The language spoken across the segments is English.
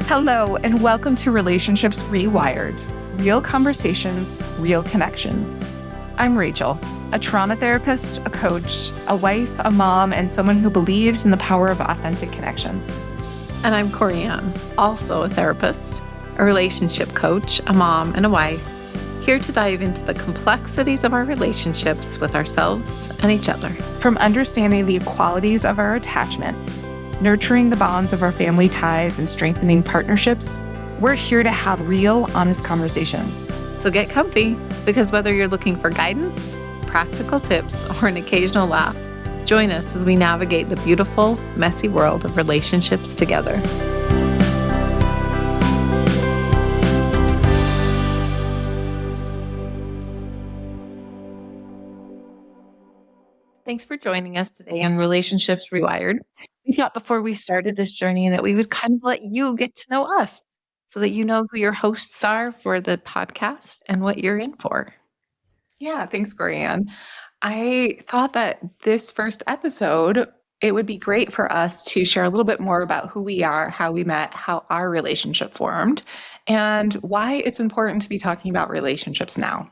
Hello, and welcome to Relationships Rewired, real conversations, real connections. I'm Rachel, a trauma therapist, a coach, a wife, a mom, and someone who believes in the power of authentic connections. And I'm Corianne, also a therapist, a relationship coach, a mom, and a wife, here to dive into the complexities of our relationships with ourselves and each other. From understanding the equalities of our attachments, nurturing the bonds of our family ties, and strengthening partnerships, we're here to have real, honest conversations. So get comfy, because whether you're looking for guidance, practical tips, or an occasional laugh, join us as we navigate the beautiful, messy world of relationships together. Thanks for joining us today on Relationships Rewired. We thought before we started this journey that we would kind of let you get to know us so that you know who your hosts are for the podcast and what you're in for. Yeah, thanks, Corianne. I thought that this first episode, it would be great for us to share a little bit more about who we are, how we met, how our relationship formed, and why it's important to be talking about relationships now.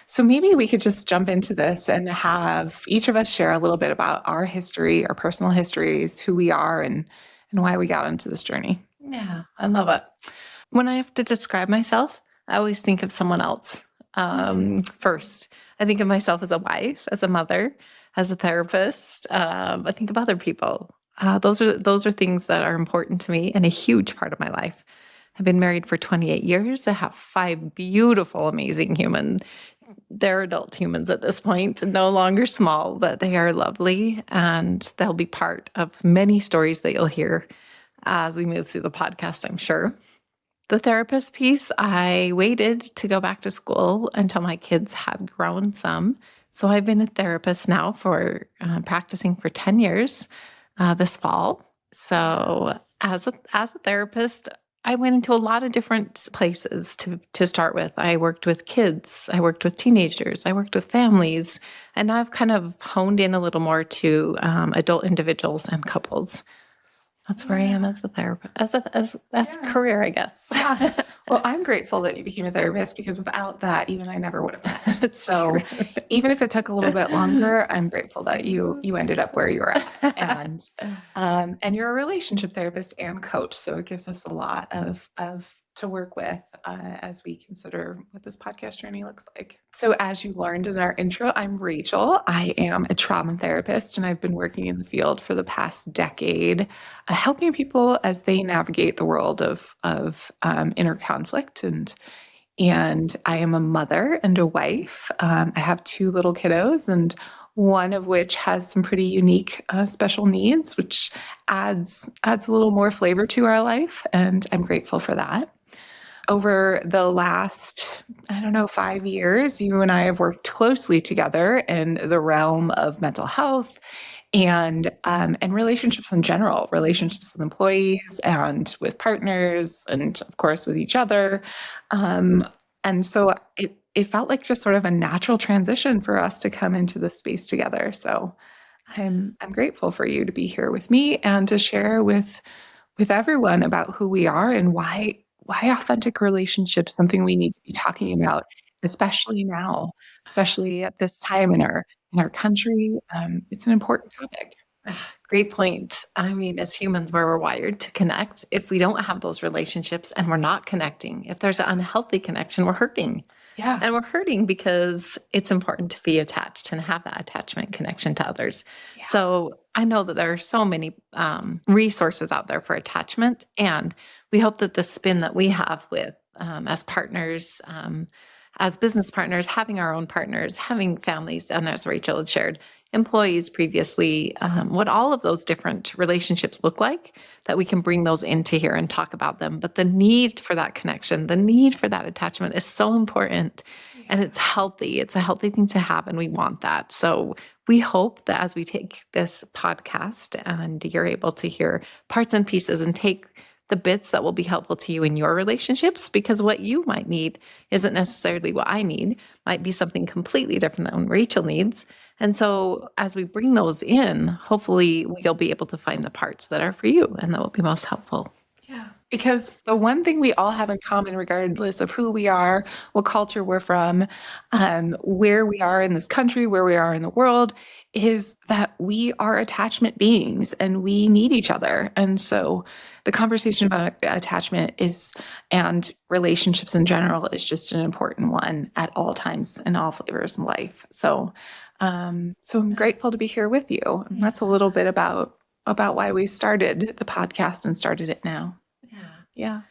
So maybe we could just jump into this and have each of us share a little bit about our history, our personal histories, who we are, and why we got into this journey. Yeah, I love it. When I have to describe myself, I always think of someone else first. I think of myself as a wife, as a mother, as a therapist. I think of other people. Those are things that are important to me and a huge part of my life. I've been married for 28 years. I have 5 beautiful, amazing humans. They're adult humans at this point, no longer small, but they are lovely, and they'll be part of many stories that you'll hear as we move through the podcast, I'm sure. The therapist piece, I waited to go back to school until my kids had grown some. So I've been a therapist now for practicing for 10 years this fall. So as a therapist, I went into a lot of different places to start with. I worked with kids, I worked with teenagers, I worked with families, and now I've kind of honed in a little more to adult individuals and couples. That's where I am as a therapist, as a career, I guess. Yeah. Well, I'm grateful that you became a therapist, because without that, even I never would have met. So even if it took a little bit longer, I'm grateful that you ended up where you were at. And you're a relationship therapist and coach. So it gives us a lot of to work with as we consider what this podcast journey looks like. So as you learned in our intro, I'm Rachel. I am a trauma therapist, and I've been working in the field for the past decade, helping people as they navigate the world of inner conflict. And I am a mother and a wife. I have 2 little kiddos, and one of which has some pretty unique special needs, which adds a little more flavor to our life. And I'm grateful for that. Over the last, 5 years, you and I have worked closely together in the realm of mental health and relationships in general, relationships with employees and with partners, and of course with each other. And so it felt like just sort of a natural transition for us to come into this space together. So I'm grateful for you to be here with me and to share with everyone about who we are and why authentic relationships something we need to be talking about, especially now, especially at this time in our country. It's an important topic. Great point. I mean, as humans, we're wired to connect. If we don't have those relationships and we're not connecting, if there's an unhealthy connection, we're hurting. Yeah. And we're hurting because it's important to be attached and have that attachment connection to others. Yeah. So I know that there are so many resources out there for attachment. And we hope that the spin that we have with as partners, as business partners, having our own partners, having families, and as Rachel had shared, employees previously, what all of those different relationships look like, that we can bring those into here and talk about them. But the need for that connection, the need for that attachment is so important, and it's healthy. It's a healthy thing to have, and we want that. So we hope that as we take this podcast and you're able to hear parts and pieces and take the bits that will be helpful to you in your relationships, because what you might need isn't necessarily what I need, might be something completely different than Rachel needs. And so as we bring those in, hopefully you'll be able to find the parts that are for you and that will be most helpful. Yeah. Because the one thing we all have in common, regardless of who we are, what culture we're from, where we are in this country, where we are in the world, is that we are attachment beings and we need each other. And so the conversation about attachment is, and relationships in general, is just an important one at all times in all flavors in life. So, so I'm grateful to be here with you. And that's a little bit about why we started the podcast and started it now. Yeah.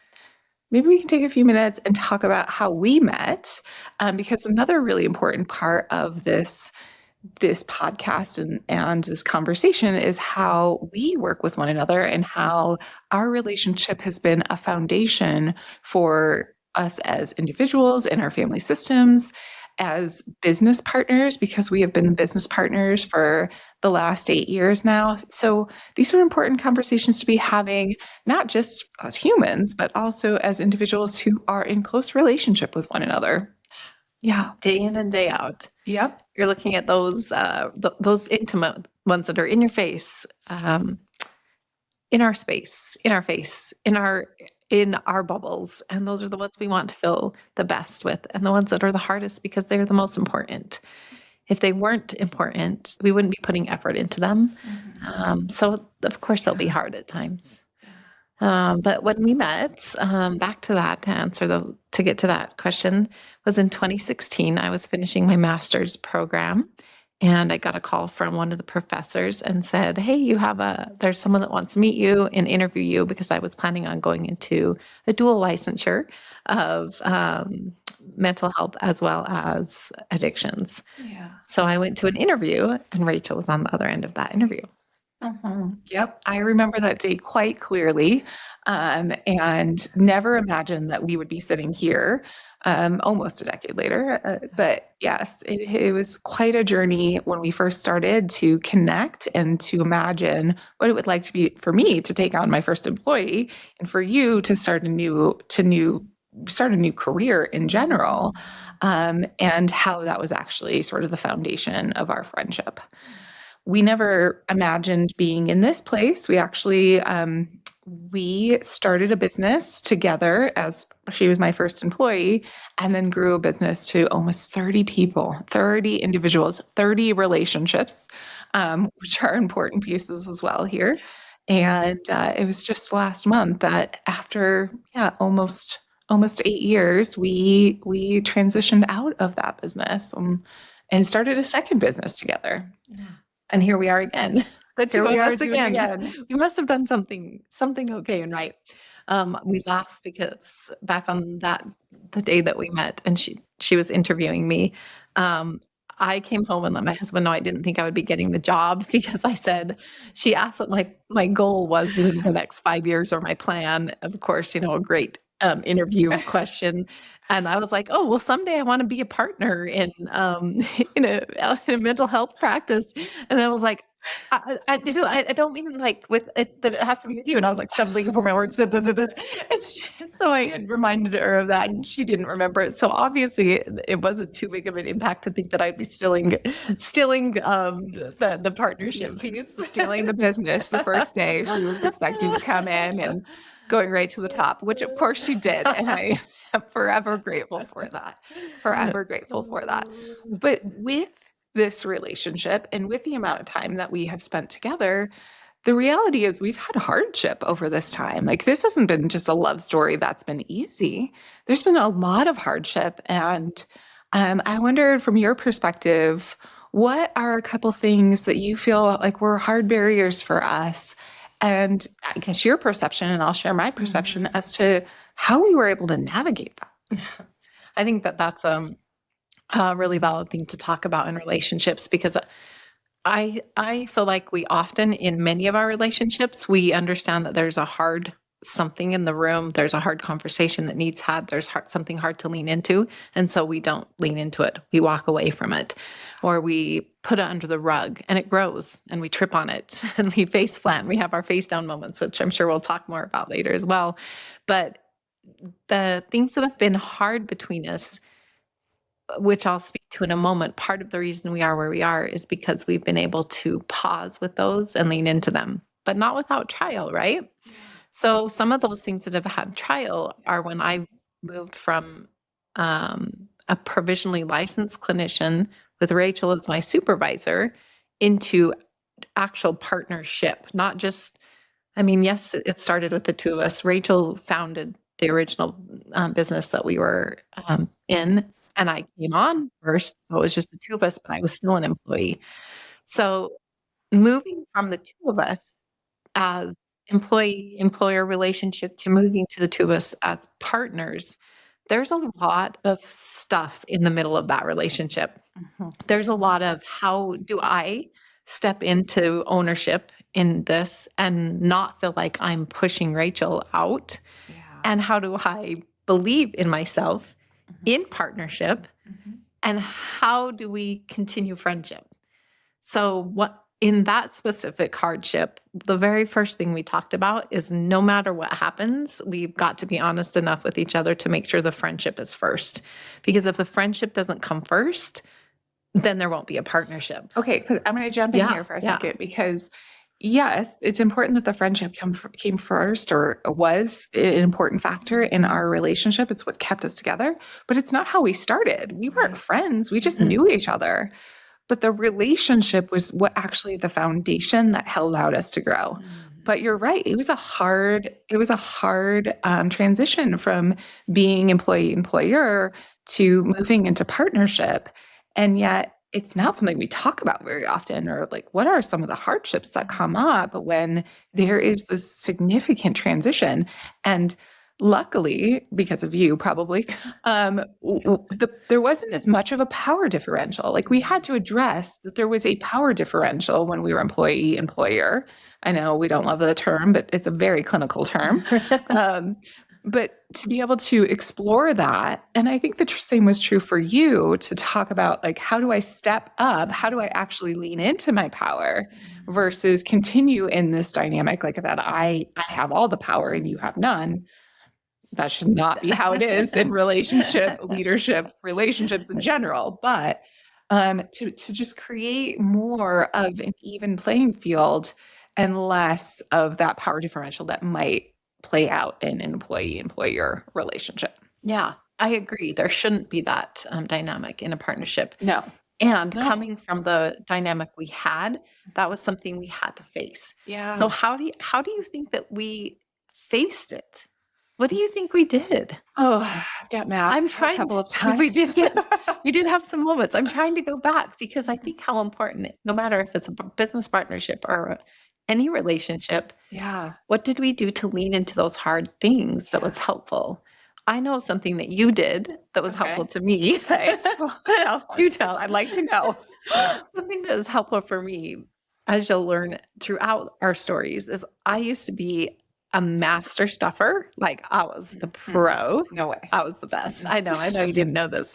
Maybe we can take a few minutes and talk about how we met, because another really important part of this podcast and this conversation is how we work with one another and how our relationship has been a foundation for us as individuals in our family systems, as business partners, because we have been business partners for the last 8 years now. So these are important conversations to be having, not just as humans, but also as individuals who are in close relationship with one another. Yeah. Day in and day out. Yep. You're looking at those intimate ones that are in your face, in our space, in our face, in our bubbles. And those are the ones we want to feel the best with, and the ones that are the hardest because they're the most important. If they weren't important, we wouldn't be putting effort into them. So of course they'll be hard at times. But when we met, back to that, to get to that question, was in 2016. I was finishing my master's program, and I got a call from one of the professors and said, "Hey, there's someone that wants to meet you and interview you," because I was planning on going into a dual licensure of mental health as well as addictions. Yeah. So I went to an interview, and Rachel was on the other end of that interview. Yep. I remember that day quite clearly, and never imagined that we would be sitting here almost a decade later. But yes, it was quite a journey when we first started to connect and to imagine what it would like to be for me to take on my first employee, and for you to start a new career in general, and how that was actually sort of the foundation of our friendship. We never imagined being in this place. We actually, we started a business together, as she was my first employee, and then grew a business to almost 30 people, 30 individuals, 30 relationships, which are important pieces as well here. And it was just last month that after, almost 8 years, we transitioned out of that business, and started a second business together. And here we are again. The two of us again. We must have done something okay and right. We laugh because back on the day that we met, and she was interviewing me, I came home and let my husband know I didn't think I would be getting the job, because she asked what my goal was in the next 5 years, or my plan. Of course, a great interview question. And I was like, "Oh, well, someday I want to be a partner in in a mental health practice." And I was like, I don't mean with it, that it has to be with you. And I was like stumbling over my words. And so I had reminded her of that, and she didn't remember it. So obviously it wasn't too big of an impact to think that I'd be stealing the partnership piece. Stealing the business the first day. She was expecting to come in and going right to the top, which of course she did. And I am forever grateful for that. Forever grateful for that. But with this relationship and with the amount of time that we have spent together, the reality is we've had hardship over this time. This hasn't been just a love story that's been easy. There's been a lot of hardship. And I wonder, from your perspective, what are a couple things that you feel like were hard barriers for us? And I guess your perception, and I'll share my perception as to how we were able to navigate that. I think that's a really valid thing to talk about in relationships, because I feel like we often, in many of our relationships, we understand that there's a hard something in the room. There's a hard conversation that needs had. There's something hard to lean into. And so we don't lean into it. We walk away from it, or we put it under the rug, and it grows, and we trip on it, and we face plant. We have our face down moments, which I'm sure we'll talk more about later as well. But the things that have been hard between us, which I'll speak to in a moment, part of the reason we are where we are is because we've been able to pause with those and lean into them, but not without trial, right? So some of those things that have had trial are when I moved from a provisionally licensed clinician with Rachel as my supervisor into actual partnership, not just, I mean, yes, it started with the two of us. Rachel founded the original business that we were in, and I came on first. So it was just the two of us, but I was still an employee. So moving from the two of us as employee-employer relationship to moving to the two of us as partners, there's a lot of stuff in the middle of that relationship. There's a lot of how do I step into ownership in this and not feel like I'm pushing Rachel out? Yeah. And how do I believe in myself in partnership? And how do we continue friendship? So what in that specific hardship, the very first thing we talked about is no matter what happens, we've got to be honest enough with each other to make sure the friendship is first. Because if the friendship doesn't come first, then there won't be a partnership. Okay, 'cause I'm going to jump in here for a second because yes, it's important that the friendship came first or was an important factor in our relationship. It's what kept us together, but it's not how we started. We weren't friends. We just knew each other. But the relationship was what actually the foundation that allowed us to grow. But you're right. It was a hard transition from being employee employer to moving into partnership. And yet it's not something we talk about very often, or like, what are some of the hardships that come up when there is this significant transition? And luckily, because of you, probably, there wasn't as much of a power differential. Like we had to address that there was a power differential when we were employee employer. I know we don't love the term, but it's a very clinical term. But to be able to explore that, and I think the same was true for you to talk about like, how do I step up? How do I actually lean into my power versus continue in this dynamic like that? I have all the power and you have none. That should not be how it is in relationship, leadership, relationships in general. But to just create more of an even playing field and less of that power differential that might play out in an employee-employer relationship. Yeah, I agree. There shouldn't be that dynamic in a partnership. No. And No. coming from the dynamic we had, that was something we had to face. Yeah. So how do you think that we faced it? What do you think we did? Oh, get mad. I'm trying a couple of times. We did have some moments. I'm trying to go back because I think how important, no matter if it's a business partnership or any relationship, Yeah. what did we do to lean into those hard things that was helpful? I know something that you did that was helpful to me. Do tell. I'd like to know. Something that is helpful for me, as you'll learn throughout our stories, is I used to be a master stuffer. Like I was the pro. No way. I was the best. I know you didn't know this.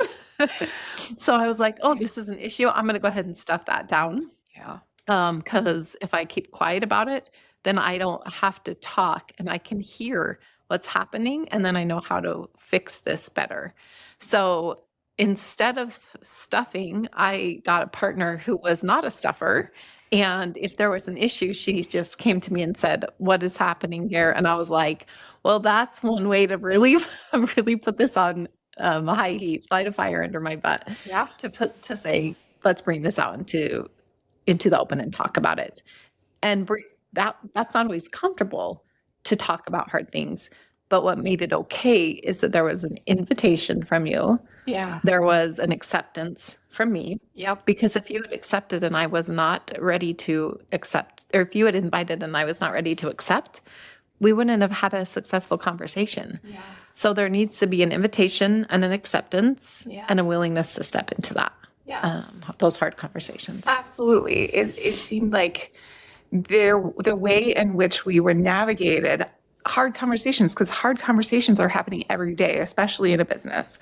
So I was like, oh, this is an issue. I'm going to go ahead and stuff that down. Yeah. Because if I keep quiet about it, then I don't have to talk and I can hear what's happening and then I know how to fix this better. So instead of stuffing, I got a partner who was not a stuffer. And if there was an issue, she just came to me and said, what is happening here? And I was like, well, that's one way to really put this on high heat, light a fire under my butt. Yeah. To say, let's bring this out into the open and talk about it. And that's not always comfortable to talk about hard things. But what made it okay is that there was an invitation from you. Yeah. There was an acceptance from me. Yep. Because if you had accepted and I was not ready to accept, or if you had invited and I was not ready to accept, we wouldn't have had a successful conversation. Yeah. So there needs to be an invitation and an acceptance and a willingness to step into that. Yeah. Those hard conversations. Absolutely. It seemed like the way in which we were navigated hard conversations, because hard conversations are happening every day, especially in a business.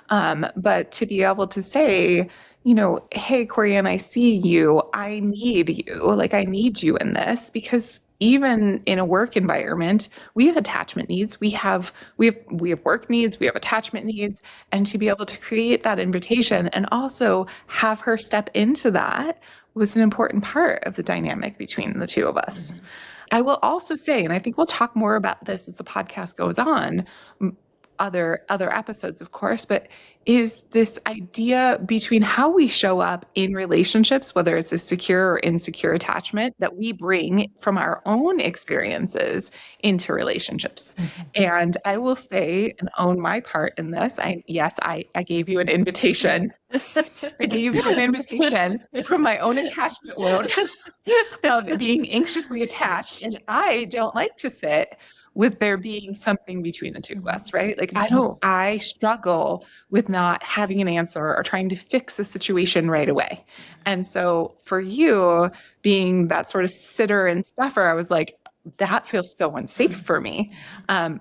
But to be able to say, hey, Corianne, I see you. I need you. Like, I need you in this, because even in a work environment, we have attachment needs. We have work needs. We have attachment needs. And to be able to create that invitation and also have her step into that was an important part of the dynamic between the two of us. I will also say, and I think we'll talk more about this as the podcast goes on, other episodes, of course, but is this idea between how we show up in relationships, whether it's a secure or insecure attachment, that we bring from our own experiences into relationships. And I will say and own my part in this. I gave you an invitation. I gave you an invitation from my own attachment wound of being anxiously attached. And I don't like to sit with there being something between the two of us, right? Like I struggle with not having an answer or trying to fix a situation right away. And so for you being that sort of sitter and stuffer, I was like, that feels so unsafe for me.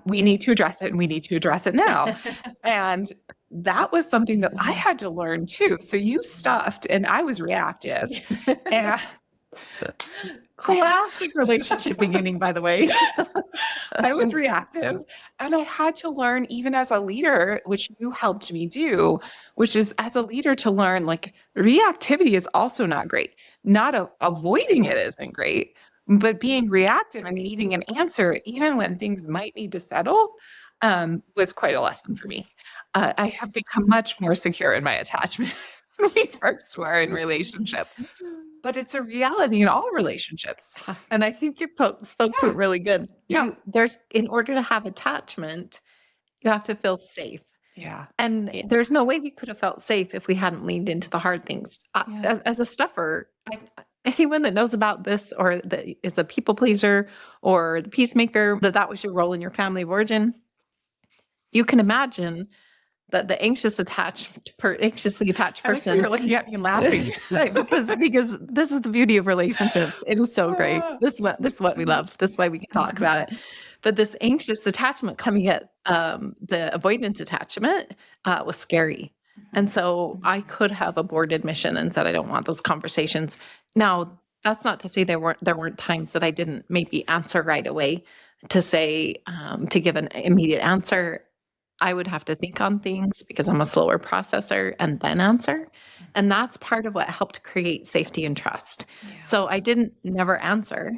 We need to address it, and we need to address it now. And that was something that I had to learn too. So you stuffed and I was reactive. And classic relationship beginning, by the way. I was reactive, and I had to learn, even as a leader, which you helped me do, which is as a leader to learn like reactivity is also not great. Not avoiding it isn't great, but being reactive and needing an answer, even when things might need to settle, was quite a lesson for me. I have become much more secure in my attachment when we first were in relationship. But it's a reality in all relationships. And I think you spoke to it really good. Yeah. In order to have attachment, you have to feel safe. Yeah. And there's no way we could have felt safe if we hadn't leaned into the hard things. As a stuffer, anyone that knows about this or that is a people pleaser or the peacemaker, that was your role in your family of origin, you can imagine that the anxiously attached person. You're looking at me and laughing. because this is the beauty of relationships. It is so great. This is what we love. This is why we can talk about it. But this anxious attachment coming at the avoidant attachment was scary. And so I could have aborted mission and said, I don't want those conversations. Now, that's not to say there weren't times that I didn't maybe answer right away to say, to give an immediate answer. I would have to think on things because I'm a slower processor and then answer. And that's part of what helped create safety and trust. Yeah. So I didn't never answer.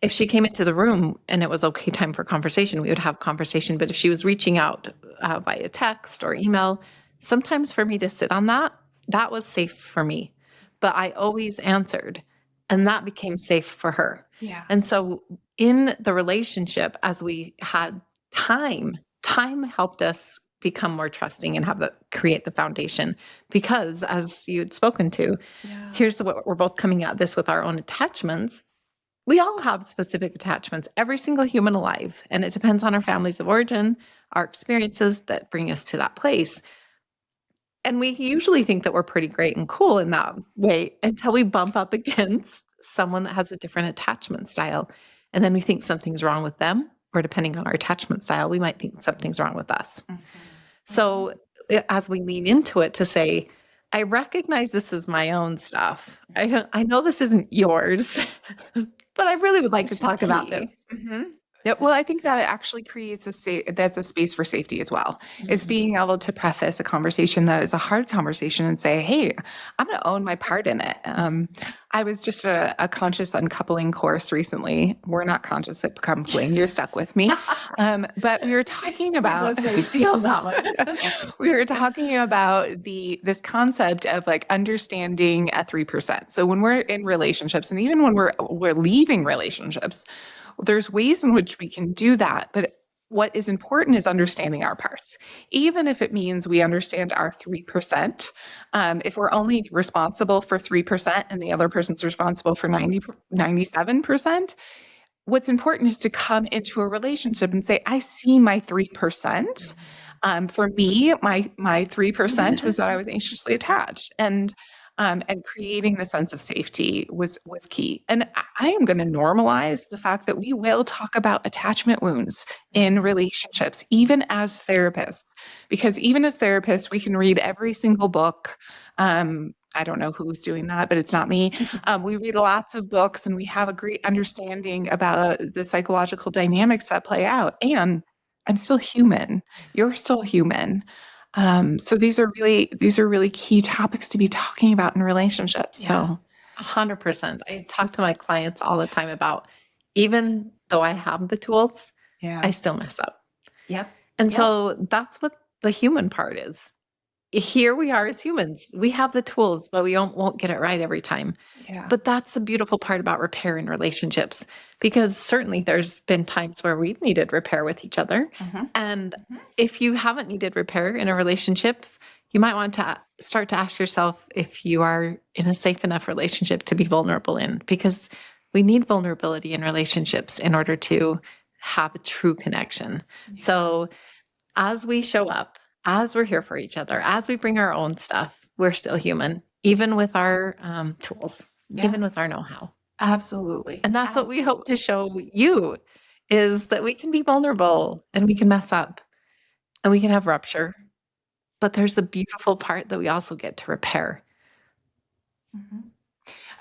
If she came into the room and it was okay time for conversation, we would have conversation. But if she was reaching out via text or email, sometimes for me to sit on that was safe for me. But I always answered, and that became safe for her. Yeah. And so in the relationship, as we had time helped us become more trusting and create the foundation. Because as you had spoken to, here's what we're both coming at this with our own attachments. We all have specific attachments, every single human alive. And it depends on our families of origin, our experiences that bring us to that place. And we usually think that we're pretty great and cool in that way until we bump up against someone that has a different attachment style. And then we think something's wrong with them. Or depending on our attachment style, we might think something's wrong with us. Mm-hmm. So as we lean into it to say, I recognize this is my own stuff. I know this isn't yours, but I really would like to talk about this. Mm-hmm. Yeah, well, I think that it actually creates that's a space for safety as well. Mm-hmm. It's being able to preface a conversation that is a hard conversation and say, hey, I'm going to own my part in it. I was just a conscious uncoupling course recently. We're not conscious at coupling. You're stuck with me. But we were talking about safety on that one. We were talking about this concept of like understanding at 3%. So when we're in relationships, and even when we're leaving relationships, there's ways in which we can do that, but what is important is understanding our parts. Even if it means we understand our 3%, if we're only responsible for 3% and the other person's responsible for 97%, what's important is to come into a relationship and say, I see my 3%. For me, my 3% was that I was anxiously attached. And creating the sense of safety was key. And I am going to normalize the fact that we will talk about attachment wounds in relationships, even as therapists, because even as therapists, we can read every single book. I don't know who's doing that, but it's not me. We read lots of books and we have a great understanding about the psychological dynamics that play out. And I'm still human. You're still human. So these are really key topics to be talking about in relationships. Yeah, so 100%. I talk to my clients all the time about even though I have the tools, Yeah. I still mess up. Yep. And Yep. so that's what the human part is. Here we are as humans. We have the tools, but we won't get it right every time. Yeah. But that's the beautiful part about repair in relationships, because certainly there's been times where we've needed repair with each other. And if you haven't needed repair in a relationship, you might want to start to ask yourself if you are in a safe enough relationship to be vulnerable in, because we need vulnerability in relationships in order to have a true connection. Yeah. So as we show up, as we're here for each other, as we bring our own stuff, we're still human, even with our tools, even with our know-how. Absolutely. And that's what we hope to show you, is that we can be vulnerable and we can mess up and we can have rupture. But there's the beautiful part that we also get to repair.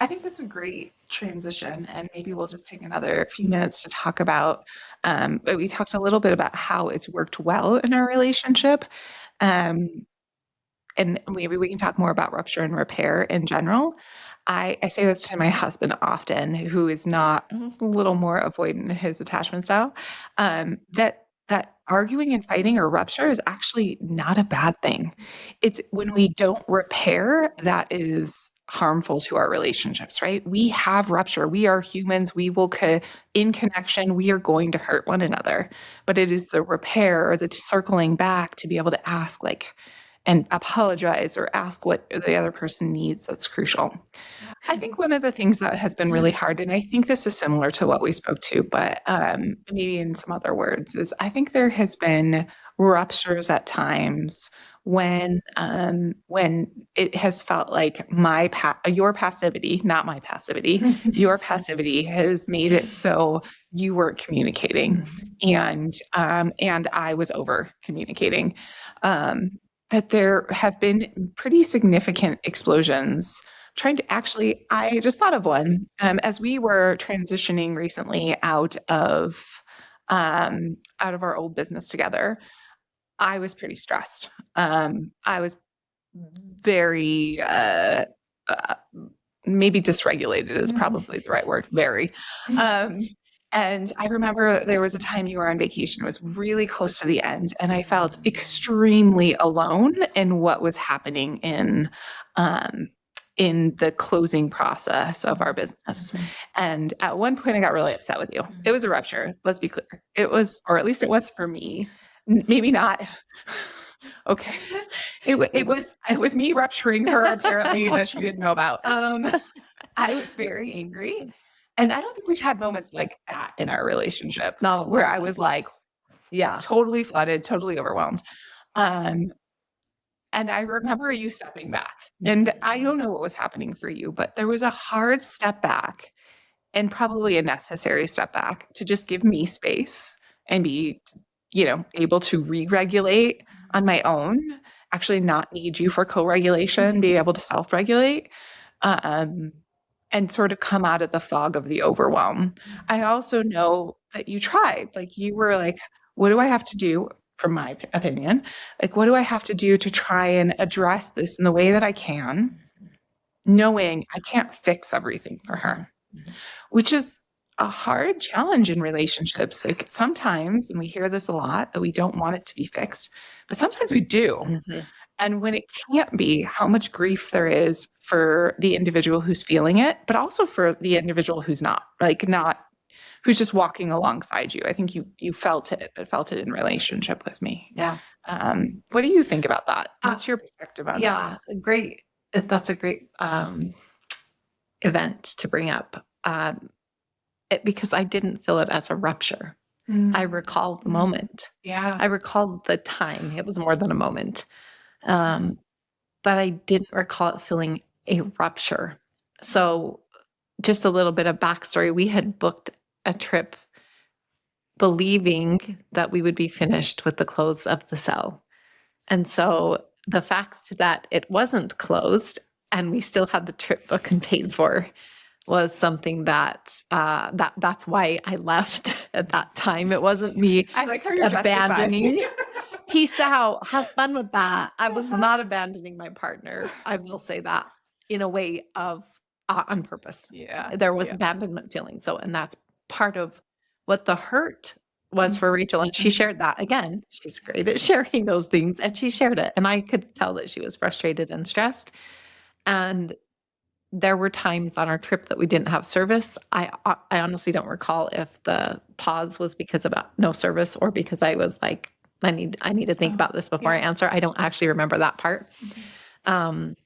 I think that's a great transition, and maybe we'll just take another few minutes to talk about. We talked a little bit about how it's worked well in our relationship, and maybe we can talk more about rupture and repair in general. I say this to my husband often, who is not a little more avoidant in his attachment style, that arguing and fighting or rupture is actually not a bad thing. It's when we don't repair that is harmful to our relationships, right? We have rupture. We are humans. We will, in connection, we are going to hurt one another. But it is the repair or the circling back to be able to ask, and apologize or ask what the other person needs that's crucial. I think one of the things that has been really hard, and I think this is similar to what we spoke to, but maybe in some other words, is I think there has been ruptures at times when it has felt like your passivity, not my passivity, your passivity has made it so you weren't communicating, and I was over communicating. That there have been pretty significant explosions. I just thought of one. As we were transitioning recently out of our old business together, I was pretty stressed. I was very, maybe dysregulated is probably the right word, very. And I remember there was a time you were on vacation. It was really close to the end, and I felt extremely alone in what was happening in the closing process of our business. And at one point, I got really upset with you. It was a rupture. Let's be clear. It was, or at least it was for me. Maybe not. Okay. It was me rupturing her, apparently, that she didn't know about. I was very angry. And I don't think we've had moments like that in our relationship, where I was totally flooded, totally overwhelmed. And I remember you stepping back, and I don't know what was happening for you, but there was a hard step back, and probably a necessary step back, to just give me space and be, able to re-regulate on my own, actually not need you for co-regulation, be able to self-regulate, and sort of come out of the fog of the overwhelm. I also know that you tried. You were like, what do I have to do? From my opinion, what do I have to do to try and address this in the way that I can, knowing I can't fix everything for her, which is a hard challenge in relationships. Sometimes, and we hear this a lot, that we don't want it to be fixed, but sometimes we do. And when it can't be, how much grief there is for the individual who's feeling it, but also for the individual who's not who's just walking alongside you. I think you felt it, but felt it in relationship with me. Yeah. What do you think about that? What's your perspective on that? Yeah, great. That's a great event to bring up, because I didn't feel it as a rupture. I recall the moment. Yeah. I recall the time. It was more than a moment. But I didn't recall it feeling a rupture. So just a little bit of backstory. We had booked a trip believing that we would be finished with the close of the cell. And so the fact that it wasn't closed and we still had the trip booked and paid for was something that's why I left at that time. It wasn't me I like how you're abandoning. Peace out. Have fun with that. I was not abandoning my partner. I will say that, in a way of on purpose. Yeah. There was abandonment feeling. So, and that's part of what the hurt was for Rachel. And she shared that again. She's great at sharing those things. And she shared it. And I could tell that she was frustrated and stressed. And there were times on our trip that we didn't have service. I honestly don't recall if the pause was because of no service or because I was like, I need to think about this before I answer. I don't actually remember that part. But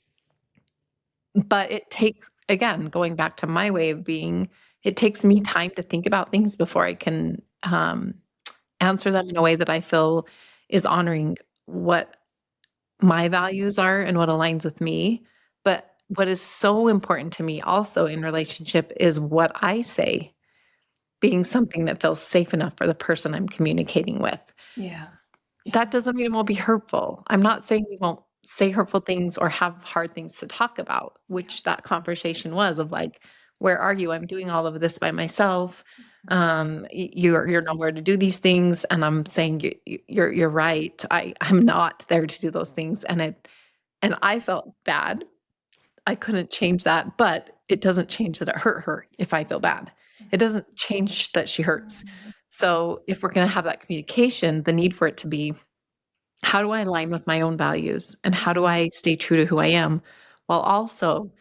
it takes, again, going back to my way of being, it takes me time to think about things before I can answer them in a way that I feel is honoring what my values are and what aligns with me. But what is so important to me also in relationship is what I say being something that feels safe enough for the person I'm communicating with. Yeah. That doesn't mean it won't be hurtful. I'm not saying we won't say hurtful things or have hard things to talk about, which that conversation was of like, where are you? I'm doing all of this by myself. You're nowhere to do these things. And I'm saying you're right. I'm not there to do those things. And I felt bad. I couldn't change that, but it doesn't change that it hurt her if I feel bad. It doesn't change that she hurts. So if we're going to have that communication, the need for it to be, how do I align with my own values and how do I stay true to who I am while also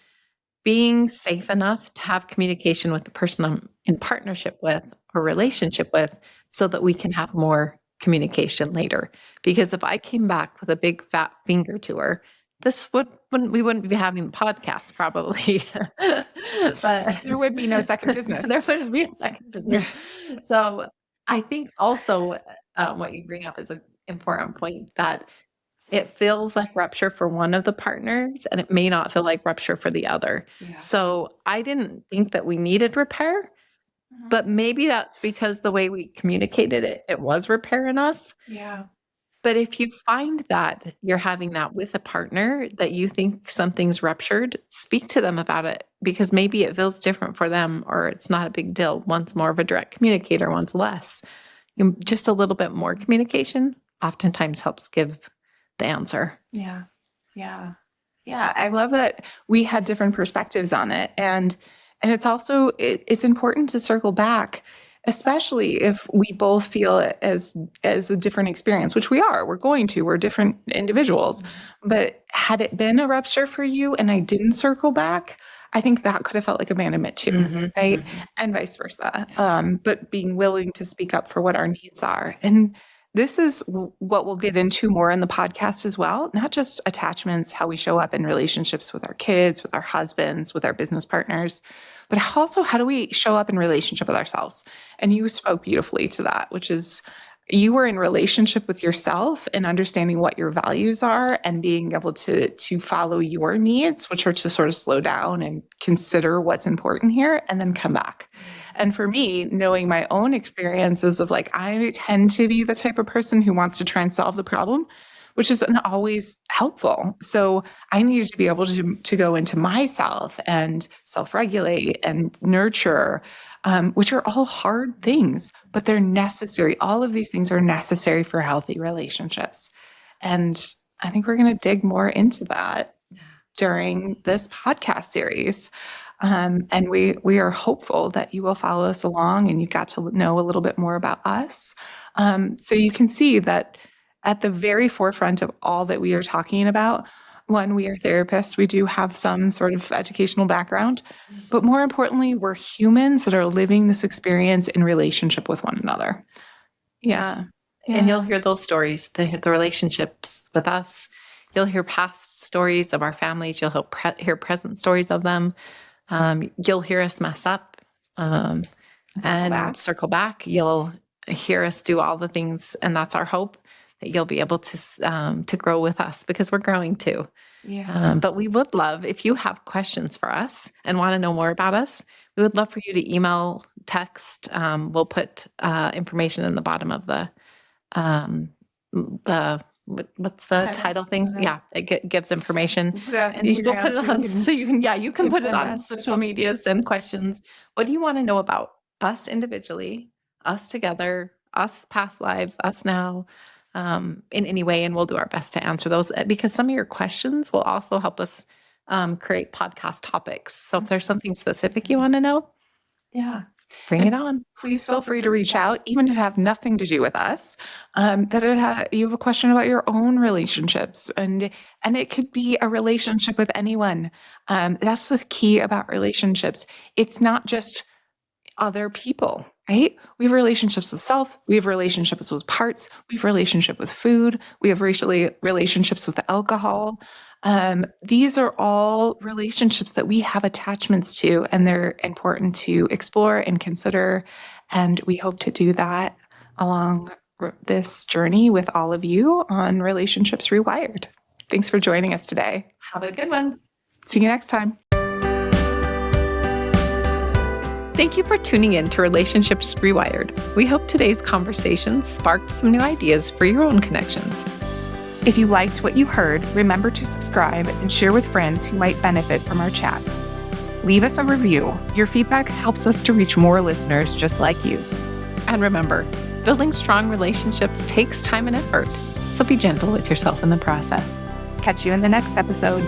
being safe enough to have communication with the person I'm in partnership with or relationship with so that we can have more communication later. Because if I came back with a big fat finger to her, we wouldn't be having the podcast probably. But there would be no second business. There wouldn't be a second business. So I think also what you bring up is an important point, that it feels like rupture for one of the partners and it may not feel like rupture for the other. Yeah. So I didn't think that we needed repair, but maybe that's because the way we communicated it was repair enough. Yeah. But if you find that you're having that with a partner, that you think something's ruptured, speak to them about it, because maybe it feels different for them or it's not a big deal. One's more of a direct communicator, one's less. Just a little bit more communication oftentimes helps give the answer. Yeah. Yeah. Yeah. I love that we had different perspectives on it. And it's also, it's important to circle back, especially if we both feel it as a different experience, which we're different individuals. But had it been a rupture for you and I didn't circle back, I think that could have felt like abandonment too, right? And vice versa. But being willing to speak up for what our needs are. And this is what we'll get into more in the podcast as well, not just attachments, how we show up in relationships with our kids, with our husbands, with our business partners, but also how do we show up in relationship with ourselves? And you spoke beautifully to that, which is you were in relationship with yourself and understanding what your values are and being able to follow your needs, which are to sort of slow down and consider what's important here and then come back. And for me, knowing my own experiences of like, I tend to be the type of person who wants to try and solve the problem, which isn't always helpful. So I needed to be able to go into myself and self-regulate and nurture, which are all hard things, but they're necessary. All of these things are necessary for healthy relationships. And I think we're going to dig more into that during this podcast series. And we are hopeful that you will follow us along and you got to know a little bit more about us. So you can see that at the very forefront of all that we are talking about, one, we are therapists. We do have some sort of educational background, but more importantly, we're humans that are living this experience in relationship with one another. Yeah. And you'll hear those stories, the relationships with us. You'll hear past stories of our families. You'll hear present stories of them. You'll hear us mess up and circle back. You'll hear us do all the things, and that's our hope, that you'll be able to grow with us, because we're growing too. Yeah. But we would love, if you have questions for us and want to know more about us, we would love for you to email, text. We'll put information in the bottom of the what's the title thing? Yeah, it gives information. You can put it on, you can put it on social media, send questions. What do you want to know about us individually, us together, us past lives, us now, in any way? And we'll do our best to answer those, because some of your questions will also help us create podcast topics. So if there's something specific you want to know, Bring it on. Please feel free to reach out, even to have nothing to do with us. You have a question about your own relationships, and it could be a relationship with anyone. That's the key about relationships. It's not just other people, right? We have relationships with self. We have relationships with parts. We have relationship with food. We have relationships with alcohol. These are all relationships that we have attachments to, and they're important to explore and consider. And we hope to do that along this journey with all of you on Relationships Rewired. Thanks for joining us today. Have a good one. See you next time. Thank you for tuning in to Relationships Rewired. We hope today's conversation sparked some new ideas for your own connections. If you liked what you heard, remember to subscribe and share with friends who might benefit from our chats. Leave us a review. Your feedback helps us to reach more listeners just like you. And remember, building strong relationships takes time and effort, so be gentle with yourself in the process. Catch you in the next episode.